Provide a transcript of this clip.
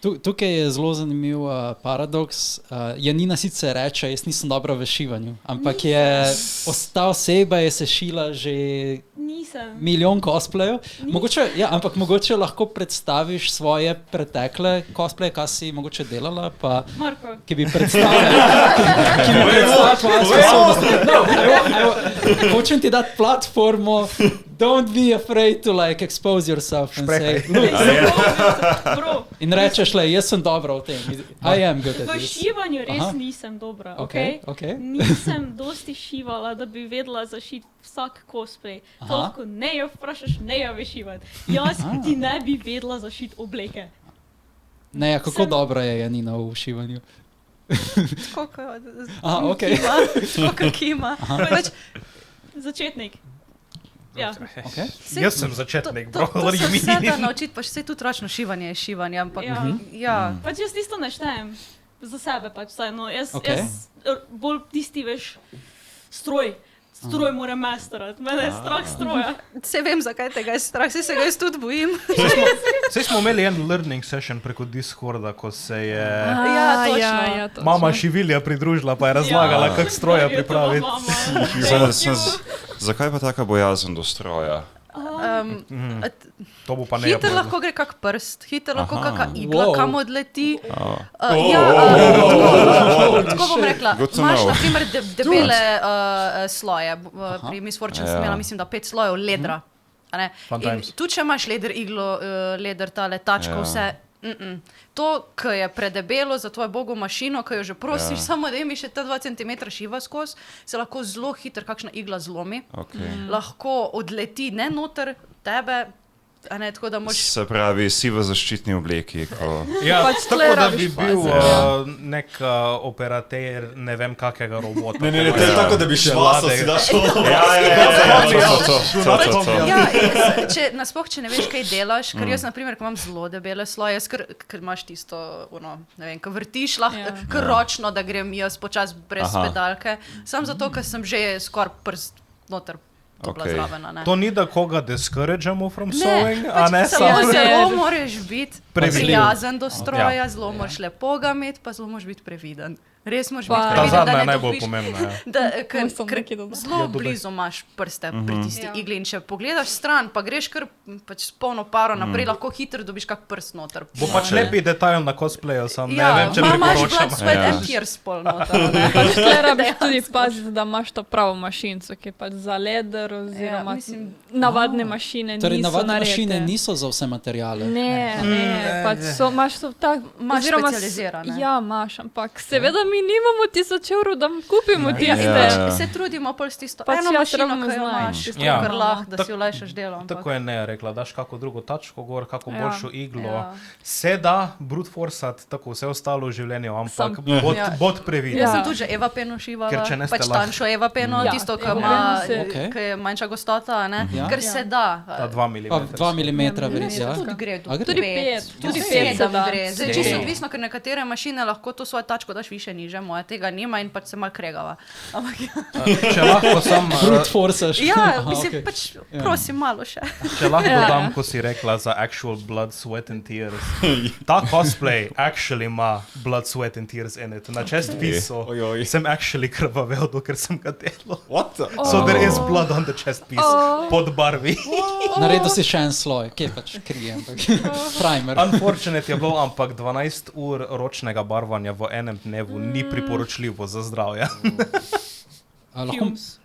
Tukaj je zelo zanimiv paradoks. Janina sicer reče, jaz nisem dobra v šivanju, ampak ta oseba je sešila že milijon cosplayov. Ampak mogoče lahko predstaviš svoje pretekle cosplaye, kaj si mogoče delala, pa Marko. Ki bi predstavila tvojo sposobnost. Hočem ti dati platformo. Don't be afraid to like expose yourself and say, look. In rečeš, jaz sem dobra v tem. I am good at this. V šivanju res nisem dobra, okay? Nisem dosti šivala, da bi vedela zašiti vsak cosplay. Toliko ne jo vprašaš, ne jo veš šivati. Jaz ti ne bi vedela zašiti obleke. Ne, kako dobra je Janina v šivanju? Skoka kima. Začetnik. Ja. Okay. Jaz sem začetnik, bro. To se vse da naučiti, pa še tudi ročno šivanje je šivanje, ampak Pač jaz isto ne štejem za sebe, pač vsaj, no. Jaz bolj tisti, veš, stroj moram masterati, mene je strah stroja. Se vem, zakaj tega je strah, se ga jaz tudi bojim. Sej smo imeli en learning session preko Discorda, ko se je točno. Mama Šivilja pridružila, pa je razlagala, kak stroja pripraviti. Zakaj pa taka bojazen do stroja? To bo pa ne Hiter lahko gre kak prst, hiter lahko kaka igla, kam odleti. Tako bom rekla, imaš na primer debele sloje. Pri Miss Fortune sem imela, mislim, da 5 slojev ledra. In tudi, če imaš leder iglo, leder tale, tačko, vse, to, ki je predebelo za tvojo bogo mašino, ki jo že prosiš, samo da mi še ta 2 cm šiva skozi, se lahko zelo hiter kakšna igla zlomi. Lahko odleti ne noter tebe, tako da moč... Se pravi, si v zaščitni obleki. Ja, tako da bi bil nek operater ne vem kakega robota. Ne, to je tako, da bi švaso si daš nasploh, če ne veš, kaj delaš, ker jaz, na primer, ko imam zelo debele sloje, ker imaš tisto, ne vem, ko vrtiš, lahko ročno, da grem jaz počas brez pedalke, sam zato, ker sem že skoraj prst noter. To ni, da koga discourageamo from sewing, a ne? Samo zelo moraš biti prijazen do stroja, zelo moraš lepo ga imeti, pa zelo moraš biti previden. Res moraš biti previden, da ne najbolj pomembno, ker zelo blizu imaš prste pri tisti igli in če pogledaš stran, pa greš kar s polno paro naprej, lahko hitro dobiš kak prst noter. Bo pač lepi detajl na cosplayu, sam ne vem, če priporočam. Imaš blood, sweat and tears pol noter. Pač tle rabiš tudi paziti, da imaš to pravo mašinco, ki je pač za leder oziroma navadne mašine niso narejene. Torej, navadne mašine niso za vse materijale. Ne, pač imaš to tak... Imaš specializirane. Ja, imaš, ampak seveda mi nimamo 1000 evrov, da kupimo tiste. Se trudimo pol s tisto eno mašino, ki jo imaš, kar lahko, da si olajšaš delo. Tako je ne rekla, daš kako drugo tačko gor, kako boljšo iglo. Se da brute forceat, tako vse ostalo v življenju, ampak bod previden. Jaz sem tudi že Eva Peno šivala, pač tanjšo Eva Peno, tisto, ki je manjša gostota, ker se da. Ta 2 mm. 2 mm verjetno, ja. Tudi gre, tudi 5. Tudi 5 se da. Zdaj, čisto odvisno, ker nekatere mašine lahko to svojo tačko daš više niže, moja tega nima in pač se malo kregava. Če lahko sam... Brute forcaš. Ja, mislim, pač prosim malo še. Če lahko dodam, ko si rekla za actual blood, sweat and tears. Ta cosplay actually ima blood, sweat and tears in it. Na chestpiece sem actually krvavel, dokler sem ga delal. What the? So there is blood on the chestpiece. Pod barvi. Naredil si še en sloj, kje pač krije, primer. Unfortunate je bilo, ampak 12 ur ročnega barvanja v enem dnevu ni priporočljivo za zdravje.